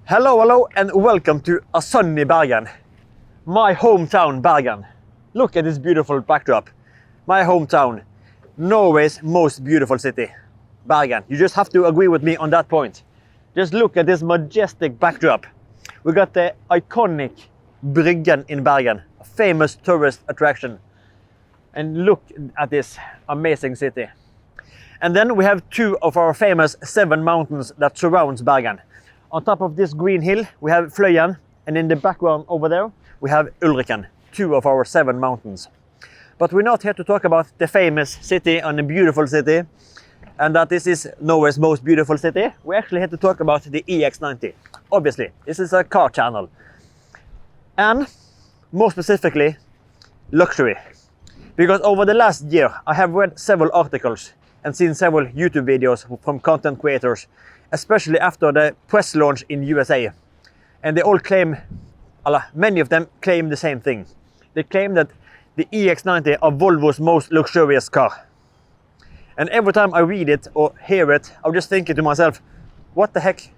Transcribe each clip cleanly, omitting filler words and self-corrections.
Hello and welcome to a sunny Bergen. My hometown Bergen. Look at this beautiful backdrop. My hometown, Norway's most beautiful city, Bergen. You just have to agree with me on that point. Just look at this majestic backdrop. We got the iconic Bergen in Bergen, a famous tourist attraction. And look at this amazing city. And then we have two of our famous 7 mountains that surrounds Bergen. On top of this green hill, we have Fløyen, and in the background over there, we have Ulriken, 2 of our 7 mountains. But we're not here to talk about the famous city and the beautiful city, and that this is Norway's most beautiful city. We're actually here to talk about the EX90. Obviously, this is a car channel. And more specifically, luxury. Because over the last year, I have read several articles and seen several YouTube videos from content creators, especially after the press launch in USA. And they all claim, many of them claim the same thing. They claim that the EX90 are Volvo's most luxurious car. And every time I read it or hear it, I'm just thinking to myself, what the heck?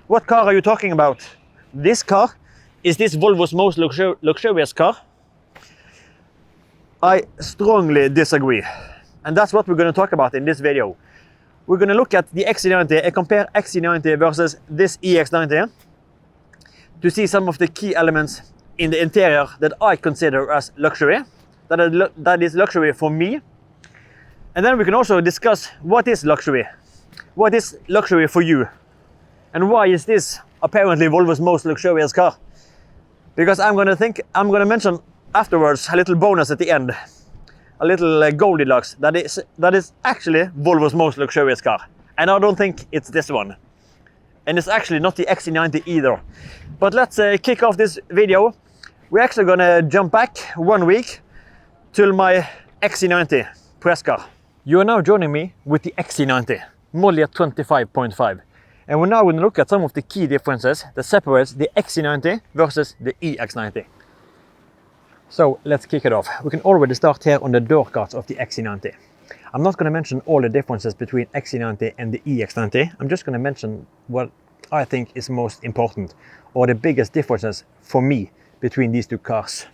What car are you talking about? This car? Is this Volvo's most luxurious car? I strongly disagree. And that's what we're going to talk about in this video. We're going to look at the XC90 and compare XC90 versus this EX90 to see some of the key elements in the interior that I consider as luxury, that is luxury for me. And then we can also discuss what is luxury. What is luxury for you? And why is this apparently Volvo's most luxurious car? Because I'm going to mention afterwards a little bonus at the end. A little Goldilocks that is actually Volvo's most luxurious car. And I don't think it's this one. And it's actually not the XC90 either. But let's kick off this video. We're actually gonna jump back 1 week till my XC90 press car. You are now joining me with the XC90 model year 25.5. And we're now going to look at some of the key differences that separates the XC90 versus the EX90. So let's kick it off. We can already start here on the door cards of the XC90. I'm not going to mention all the differences between XC90 and the EX90. I'm just going to mention what I think is most important, or the biggest differences for me between these two cars,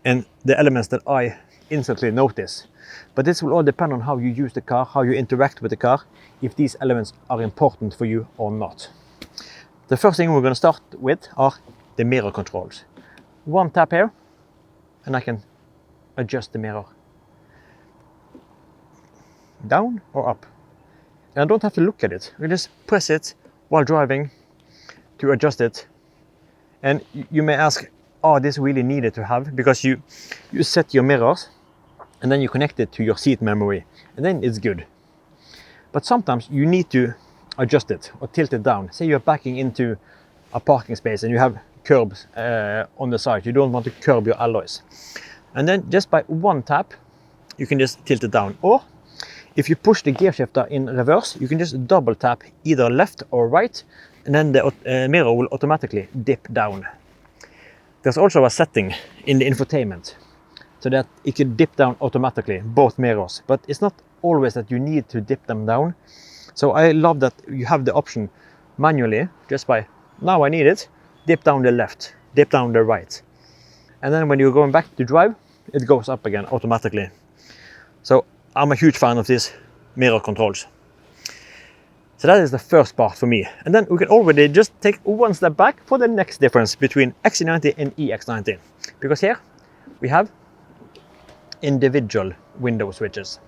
and the elements that I instantly notice. But this will all depend on how you use the car, how you interact with the car, if these elements are important for you or not. The first thing we're going to start with are the mirror controls. One tap here, and I can adjust the mirror. Down or up. And I don't have to look at it. I just press it while driving to adjust it. And you may ask, oh, this really needed to have, because you set your mirrors and then you connect it to your seat memory, and then it's good. But sometimes you need to adjust it or tilt it down. Say you're backing into a parking space and you have curbs on the side. You don't want to curb your alloys. And then just by one tap, you can just tilt it down. Or if you push the gear shifter in reverse, you can just double tap either left or right, and then the mirror will automatically dip down. There's also a setting in the infotainment so that it can dip down automatically, both mirrors. But it's not always that you need to dip them down. So I love that you have the option manually, just by, now I need it, dip down the left, dip down the right. And then when you're going back to drive, it goes up again automatically. So I'm a huge fan of these mirror controls. So that is the first part for me. And then we can already just take one step back for the next difference between XC90 and EX90. Because here we have individual window switches.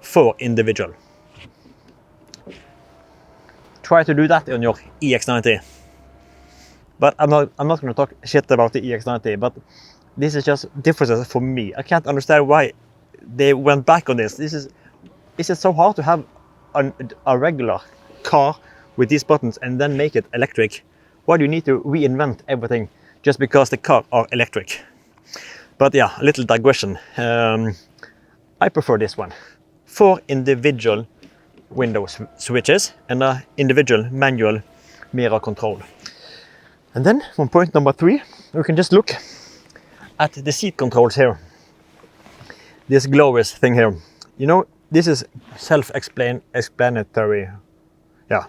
4 individual. Try to do that on your EX90. But I'm not going to talk shit about the EX90, but this is just differences for me. I can't understand why they went back on this. Is it so hard to have a regular car with these buttons and then make it electric? Why do you need to reinvent everything just because the car are electric? But yeah, a little digression. I prefer this one. 4 individual window switches and an individual manual mirror control. And then from point number 3, we can just look at the seat controls here. This glorious thing here. You know, this is self-explanatory. Yeah,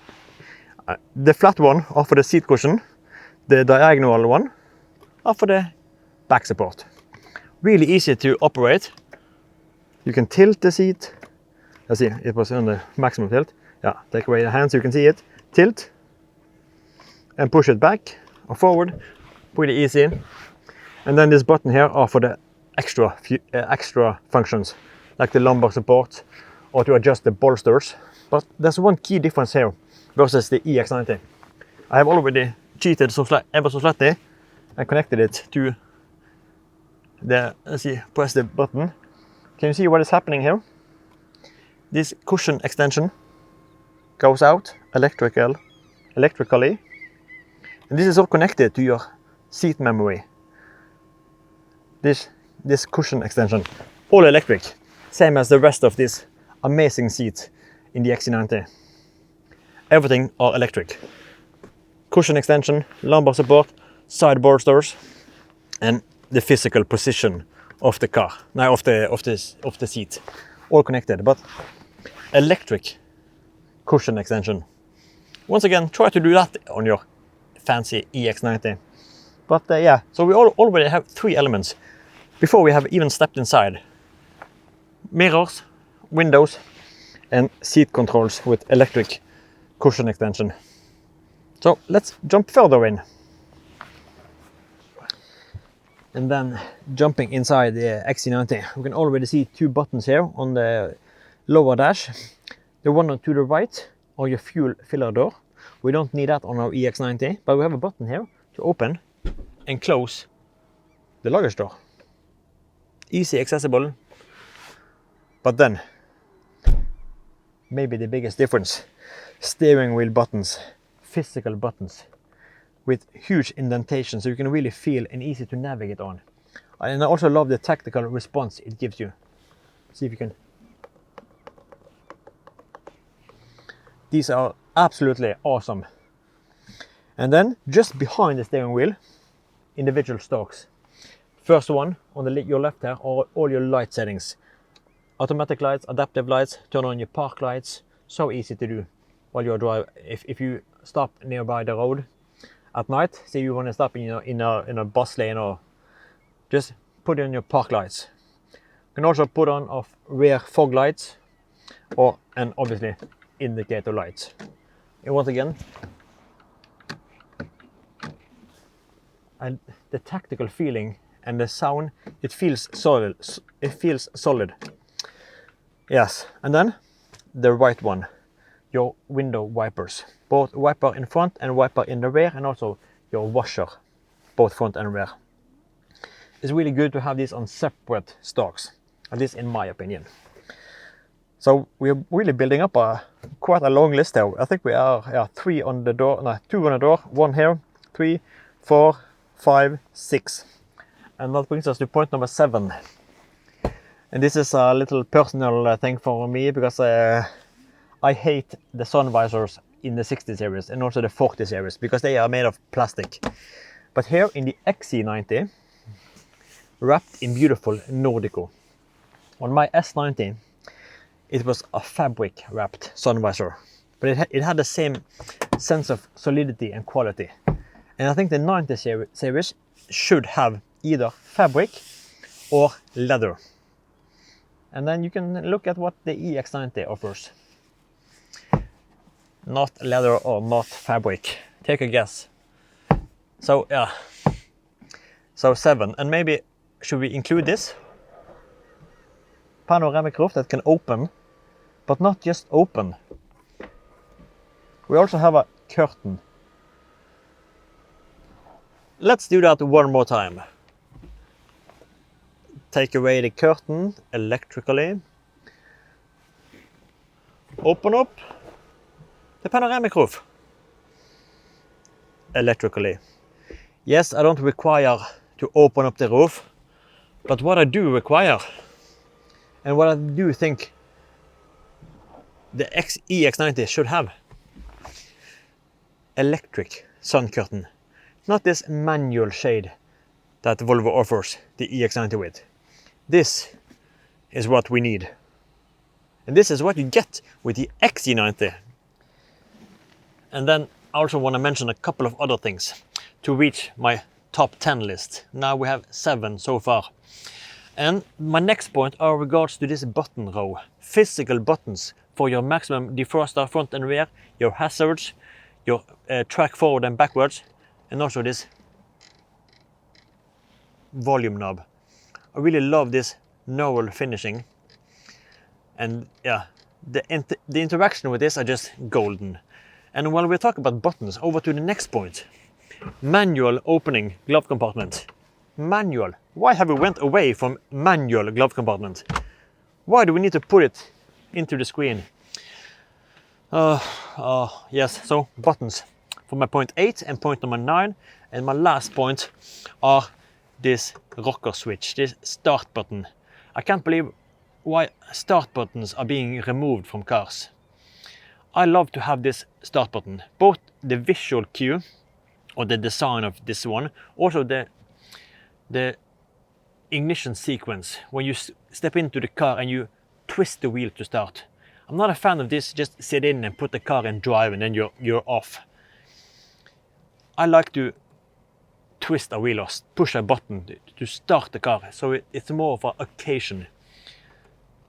The flat one are for the seat cushion, the diagonal one are for the back support. Really easy to operate. You can tilt the seat. Let's see, it was on the maximum tilt. Yeah, take away the hands so you can see it. Tilt and push it back or forward. Pretty easy. And then this button here are for the extra functions, like the lumbar support or to adjust the bolsters. But there's one key difference here versus the EX90. I have already cheated ever so slightly and connected it to the, let's see, press the button. Can you see what is happening here? This cushion extension goes out electrically, and this is all connected to your seat memory. This cushion extension, all electric, same as the rest of this amazing seat in the XC90. Everything are electric. Cushion extension, lumbar support, side bolsters, and the physical position of the car, now of the seat, all connected. But electric cushion extension. Once again, try to do that on your fancy EX90. But yeah, so we already have 3 elements before we have even stepped inside. Mirrors, windows, and seat controls with electric cushion extension. So let's jump further in. And then jumping inside the XC90, we can already see 2 buttons here on the lower dash. The one to the right are your fuel filler door. We don't need that on our EX90, but we have a button here to open and close the luggage door. Easy accessible. But then, maybe the biggest difference, steering wheel buttons, physical buttons with huge indentation so you can really feel and easy to navigate on. And I also love the tactical response it gives you. See if you can. These are absolutely awesome. And then just behind the steering wheel, individual stalks. First one on your left here are all your light settings. Automatic lights, adaptive lights, turn on your park lights. So easy to do while you're driving. If you stop nearby the road at night, say you want to stop in a bus lane, or just put on your park lights. You can also put on off rear fog lights, and obviously indicator lights. And once again, and the tactical feeling and the sound, it feels solid. It feels solid. Yes, and then the right one, your window wipers, both wiper in front and wiper in the rear, and also your washer, both front and rear. It's really good to have these on separate stalks, at least in my opinion. So we're really building up quite a long list here. I think we are 3 on the door, no, 2 on the door, 1 here, 3, 4, 5, 6. And that brings us to point number 7. And this is a little personal thing for me, because I hate the sun visors in the 60 series and also the 40 series, because they are made of plastic. But here in the XC90, wrapped in beautiful Nordico. On my S90, it was a fabric wrapped sun visor, but it had the same sense of solidity and quality. And I think the 90 series should have either fabric or leather. And then you can look at what the EX90 offers. Not leather or not fabric. Take a guess. So yeah, so 7. And maybe should we include this panoramic roof that can open, but not just open. We also have a curtain. Let's do that one more time. Take away the curtain electrically. Open up the panoramic roof electrically. Yes, I don't require to open up the roof, but what I do require, and what I do think the EX90 should have, electric sun curtain. Not this manual shade that Volvo offers the EX90 with. This is what we need. And this is what you get with the XC90. And then I also want to mention a couple of other things to reach my top 10 list. Now we have 7 so far. And my next point are regards to this button row. Physical buttons for your maximum defroster front and rear, your hazards, your track forward and backwards, and also this volume knob. I really love this knurled finishing. And yeah, the interaction with this are just golden. And while we're talking about buttons, over to the next point. Manual opening glove compartment. Manual. Why have we went away from manual glove compartment? Why do we need to put it into the screen? Yes, so buttons for my point 8 and point number 9. And my last point are this rocker switch, this start button. I can't believe why start buttons are being removed from cars. I love to have this start button, both the visual cue or the design of this one, also the ignition sequence when you step into the car and you twist the wheel to start. I'm not a fan of this, just sit in and put the car in drive and then you're off. I like to twist a wheel or push a button to start the car, so it's more of an occasion.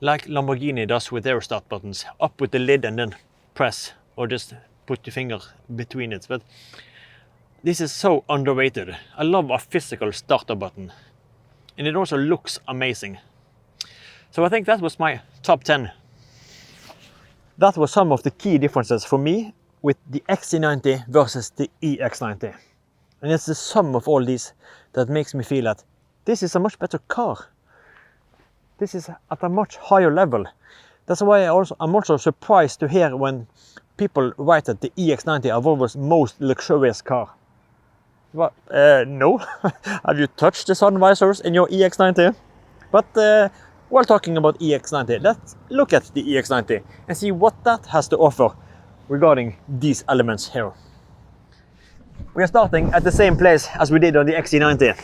Like Lamborghini does with their start buttons, up with the lid and then press, or just put your finger between it. But this is so underrated. I love a physical starter button. And it also looks amazing. So I think that was my top 10. That was some of the key differences for me with the XC90 versus the EX90. And it's the sum of all these that makes me feel that this is a much better car. This is at a much higher level. That's why I'm also surprised to hear when people write that the EX90 are Volvo's most luxurious car. Well, no. Have you touched the sun visors in your EX90? But while talking about EX90, let's look at the EX90 and see what that has to offer regarding these elements here. We are starting at the same place as we did on the XC90,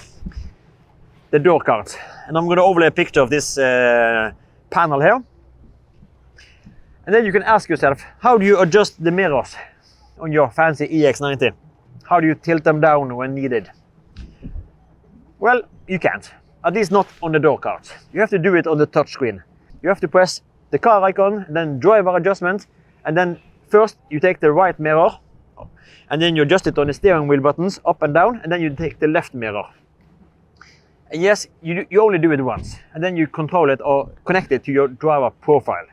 the door cards. And I'm going to overlay a picture of this panel here. And then you can ask yourself, how do you adjust the mirrors on your fancy EX90? How do you tilt them down when needed? Well, you can't. At least not on the door cards. You have to do it on the touchscreen. You have to press the car icon, then driver adjustment, and then first you take the right mirror, and then you adjust it on the steering wheel buttons up and down, and then you take the left mirror. And yes, you only do it once, and then you control it or connect it to your driver profile.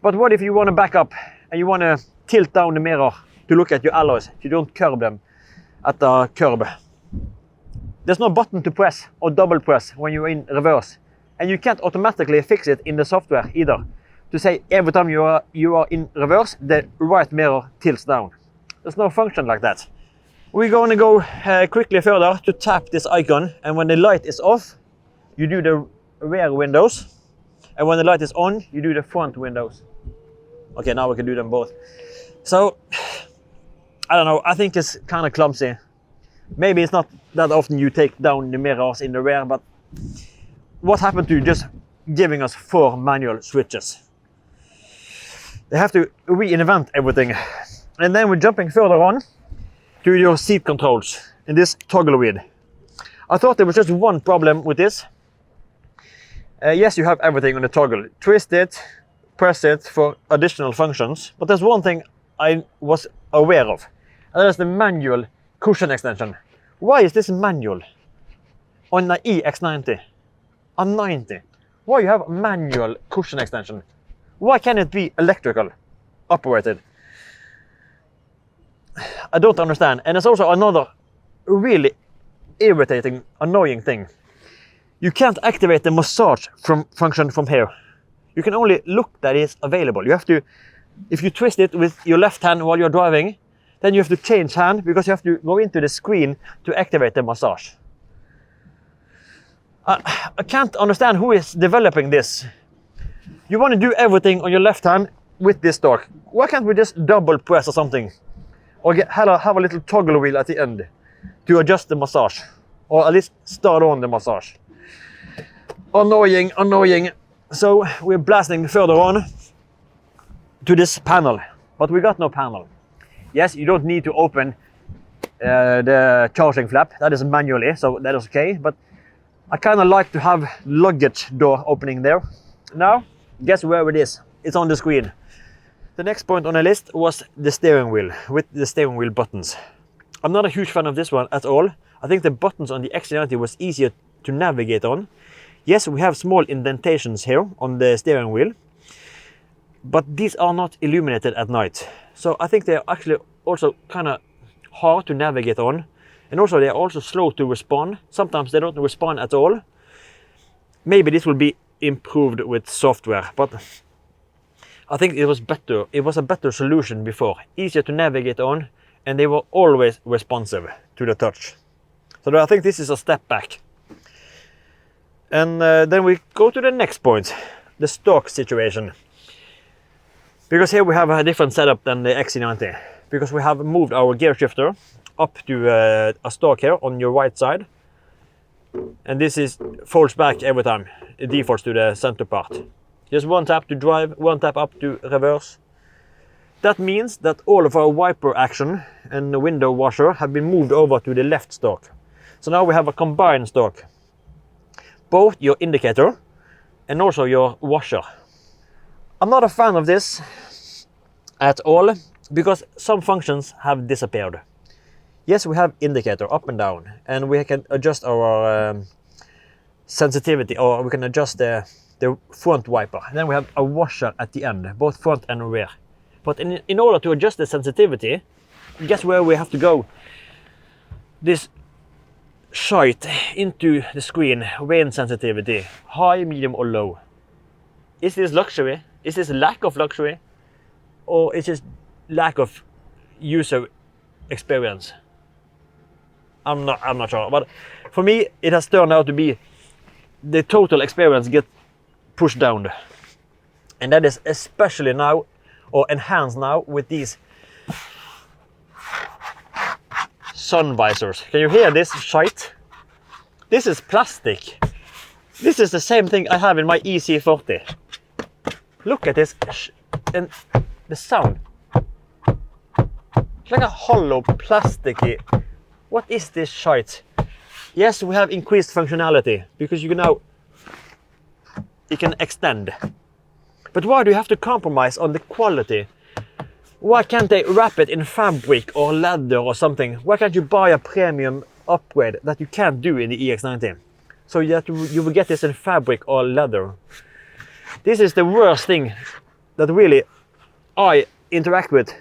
But what if you want to back up and you want to tilt down the mirror to look at your alloys? You don't curb them at the curb. There's no button to press or double press when you're in reverse. And you can't automatically fix it in the software either. To say every time you are in reverse, the right mirror tilts down. There's no function like that. We're going to go quickly further to tap this icon, and when the light is off, you do the rear windows, and when the light is on, you do the front windows. Okay, now we can do them both. So, I don't know, I think it's kind of clumsy. Maybe it's not that often you take down the mirrors in the rear, but what happened to just giving us 4 manual switches? They have to reinvent everything. And then we're jumping further on to your seat controls in this toggle wheel. I thought there was just one problem with this. Yes, you have everything on the toggle. Twist it, press it for additional functions. But there's one thing I was aware of, and that is the manual cushion extension. Why is this manual on the EX90? A 90. Why you have manual cushion extension? Why can't it be electrical operated? I don't understand. And there's also another really irritating, annoying thing. You can't activate the massage function from here. You can only look that it's available. You have to, if you twist it with your left hand while you're driving, then you have to change hand because you have to go into the screen to activate the massage. I can't understand who is developing this. You want to do everything on your left hand with this torque. Why can't we just double press or something? Or have a little toggle wheel at the end to adjust the massage. Or at least start on the massage. Annoying, annoying. So we're blasting further on to this panel. But we got no panel. Yes, you don't need to open the charging flap. That is manually, so that is okay. But I kind of like to have luggage door opening there. Now, guess where it is? It's on the screen. The next point on the list was the steering wheel with the steering wheel buttons. I'm not a huge fan of this one at all. I think the buttons on the XC90 was easier to navigate on. Yes, we have small indentations here on the steering wheel, but these are not illuminated at night. So I think they're actually also kind of hard to navigate on, and also they're also slow to respond. Sometimes they don't respond at all. Maybe this will be improved with software, but I think it was better. It was a better solution before, easier to navigate on, and they were always responsive to the touch. So I think this is a step back. And then we go to the next point, the stock situation. Because here we have a different setup than the XC90. Because we have moved our gear shifter up to a stock here on your right side. And this is folds back every time. It defaults to the center part. Just one tap to drive, one tap up to reverse. That means that all of our wiper action and the window washer have been moved over to the left stalk. So now we have a combined stalk. Both your indicator and also your washer. I'm not a fan of this at all because some functions have disappeared. Yes, we have indicator up and down, and we can adjust our sensitivity, or we can adjust the front wiper. And then we have a washer at the end, both front and rear. But in order to adjust the sensitivity, guess where we have to go? This shite into the screen, rain sensitivity, high, medium or low. Is this luxury? Is this lack of luxury? Or is this lack of user experience? I'm not sure, but for me it has turned out to be the total experience get pushed down. And that is especially now, or enhanced now, with these sun visors. Can you hear this shite? This is plastic. This is the same thing I have in my EC40. Look at this, and the sound. It's like a hollow, plasticky. What is this shite? Yes, we have increased functionality because you can extend. But why do you have to compromise on the quality? Why can't they wrap it in fabric or leather or something? Why can't you buy a premium upgrade that you can't do in the EX90? So you will get this in fabric or leather. This is the worst thing that really I interact with,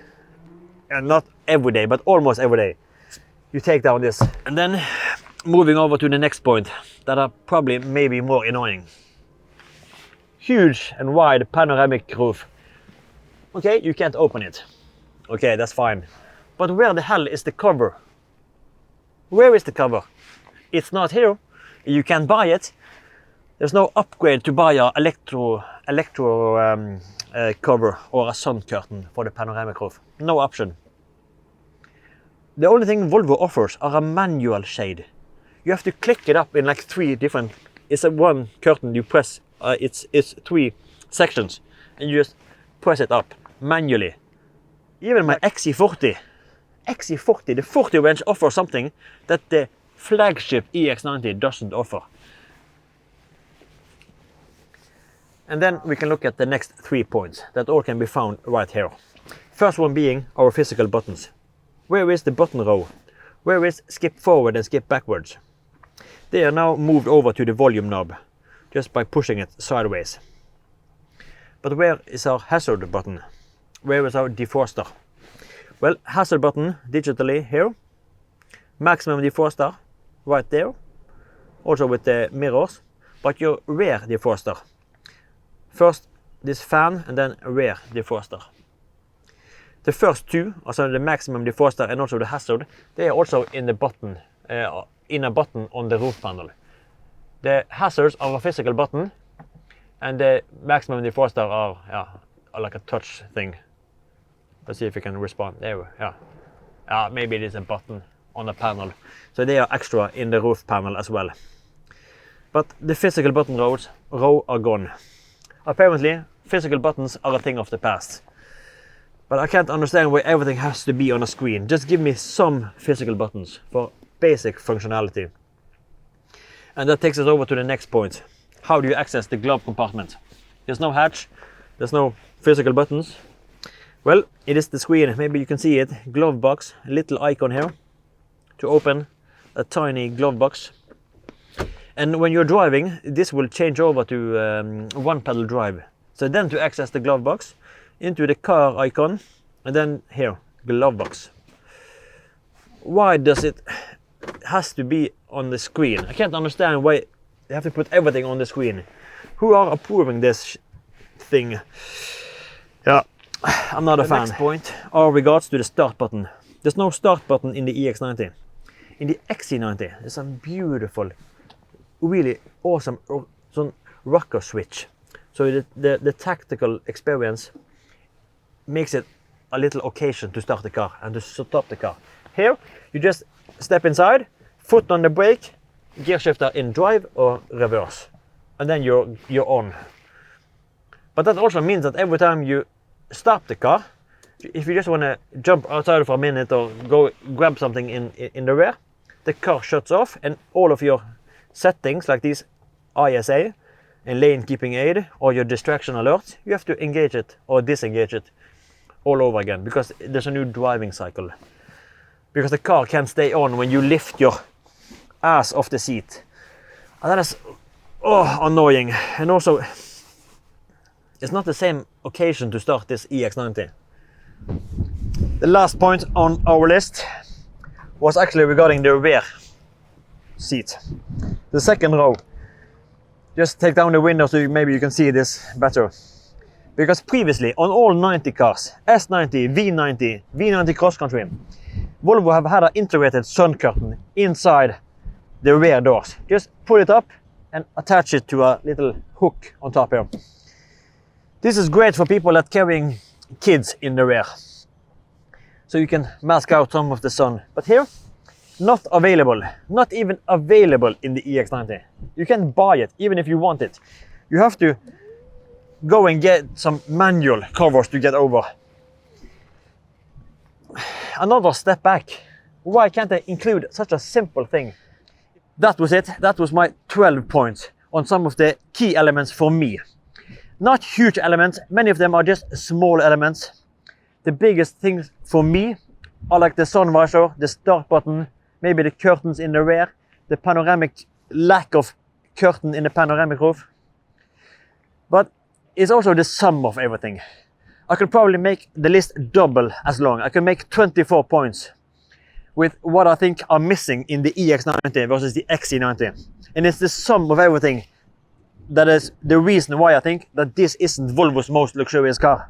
and not every day, but almost every day. You take down this. And then moving over to the next point that are probably maybe more annoying. Huge and wide panoramic roof. Okay, you can't open it. Okay, that's fine. But where the hell is the cover? Where is the cover? It's not here. You can't buy it. There's no upgrade to buy a electro cover or a sun curtain for the panoramic roof. No option. The only thing Volvo offers are a manual shade. You have to click it up in like 3 different. It's a one curtain you press. It's 3 sections, and you just press it up manually. Even my XC40, the 40 range offers something that the flagship EX90 doesn't offer. And then we can look at the next 3 points that all can be found right here. First one being our physical buttons. Where is the button row? Where is skip forward and skip backwards? They are now moved over to the volume knob just by pushing it sideways. But where is our hazard button? Where is our defroster? Well, hazard button digitally here. Maximum defroster right there. Also with the mirrors. But your rear defroster. First this fan and then rear defroster. The first 2, also the maximum defroster and also the hazard, they are also in the button, in a button on the roof panel. The hazards are a physical button, and the maximum defroster are like a touch thing. Let's see if we can respond. There we go. Maybe it is a button on the panel. So they are extra in the roof panel as well. But the physical button row are gone. Apparently, physical buttons are a thing of the past. But I can't understand why everything has to be on a screen. Just give me some physical buttons for basic functionality. And that takes us over to the next point. How do you access the glove compartment? There's no hatch, there's no physical buttons. Well, it is the screen, maybe you can see it. Glove box, a little icon here to open a tiny glove box. And when you're driving, this will change over to one pedal drive. So then to access the glove box, into the car icon, and then here, glove box. Why does it has to be on the screen? I can't understand why they have to put everything on the screen. Who are approving this thing? Yeah, I'm not a fan. Next point are regards to the start button. There's no start button in the EX90. In the XC90, there's a beautiful, really awesome rocker switch. So the tactical experience makes it a little occasion to start the car and to stop the car. Here, you just step inside, foot on the brake, gear shifter in drive or reverse, and then you're on. But that also means that every time you stop the car, if you just want to jump outside for a minute or go grab something in the rear, the car shuts off and all of your settings like these ISA and lane keeping aid or your distraction alert, you have to engage it or disengage it all over again because there's a new driving cycle. Because the car can stay on when you lift your ass off the seat. And that is annoying. And also, it's not the same occasion to start this EX90. The last point on our list was actually regarding the rear seat. The second row. Just take down the window so maybe you can see this better. Because previously on all 90 cars, S90, V90, V90 Cross Country, Volvo have had an integrated sun curtain inside the rear doors. Just pull it up and attach it to a little hook on top here. This is great for people that carrying kids in the rear. So you can mask out some of the sun. But here, not available. Not even available in the EX90. You can buy it even if you want it. You have to go and get some manual covers to get over. Another step back. Why can't they include such a simple thing? That was it. That was my 12 points on some of the key elements for me. Not huge elements. Many of them are just small elements. The biggest things for me are like the sun visor, the start button, maybe the curtains in the rear, the panoramic lack of curtain in the panoramic roof. But it's also the sum of everything. I could probably make the list double as long. I can make 24 points with what I think are missing in the EX90 versus the XC90. And it's the sum of everything that is the reason why I think that this isn't Volvo's most luxurious car.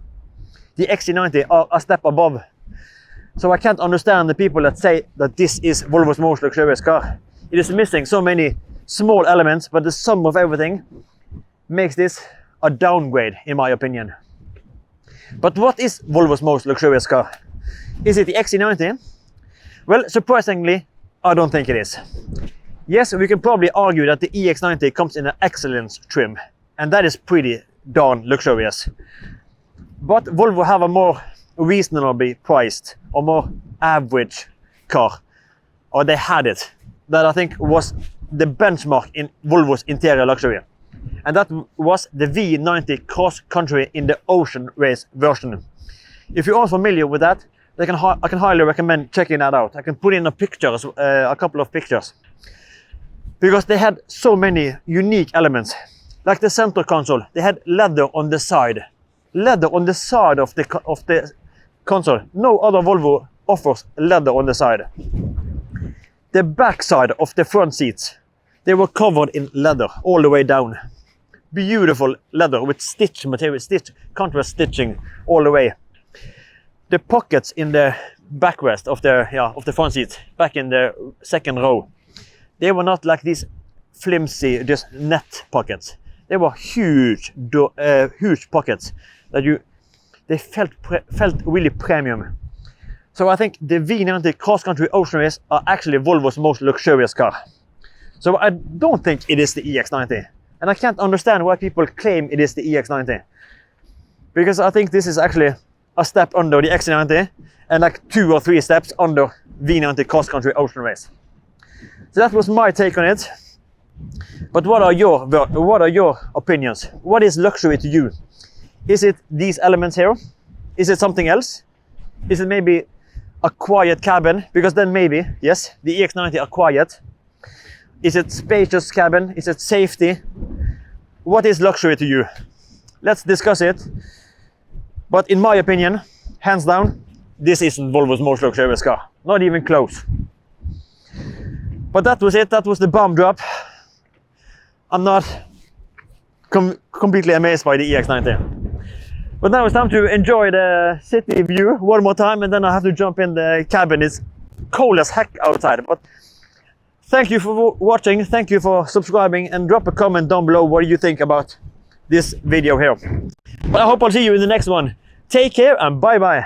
The XC90 are a step above. So I can't understand the people that say that this is Volvo's most luxurious car. It is missing so many small elements, but the sum of everything makes this a downgrade, in my opinion. But what is Volvo's most luxurious car? Is it the XC90? Well, surprisingly, I don't think it is. Yes, we can probably argue that the EX90 comes in an excellence trim, and that is pretty darn luxurious. But Volvo have a more reasonably priced or more average car, or they had it, that I think was the benchmark in Volvo's interior luxury. And that was the V90 Cross Country in the Ocean Race version. If you are familiar with that, I can highly recommend checking that out. I can put in a couple of pictures. Because they had so many unique elements. Like the center console, they had leather on the side. Leather on the side of the console. No other Volvo offers leather on the side. The back side of the front seats, they were covered in leather all the way down. Beautiful leather with stitch material, contrast stitching all the way. The pockets in the backrest of the front seat, back in the second row, they were not like these flimsy, just net pockets. They were huge pockets that they felt really premium. So I think the V90 Cross Country Ocean Race are actually Volvo's most luxurious car. So I don't think it is the EX90. And I can't understand why people claim it is the EX90. Because I think this is actually a step under the XC90 and like 2 or 3 steps under V90 cross country ocean race. So that was my take on it. But what are your opinions? What is luxury to you? Is it these elements here? Is it something else? Is it maybe a quiet cabin? Because then maybe, yes, the EX90 are quiet. Is it spacious cabin? Is it safety? What is luxury to you? Let's discuss it. But in my opinion, hands down, this isn't Volvo's most luxurious car. Not even close. But that was it. That was the bomb drop. I'm not completely amazed by the EX90. But now it's time to enjoy the city view one more time, and then I have to jump in the cabin. It's cold as heck outside. But thank you for watching, thank you for subscribing, and drop a comment down below what you think about this video here. But I hope I'll see you in the next one. Take care and bye bye.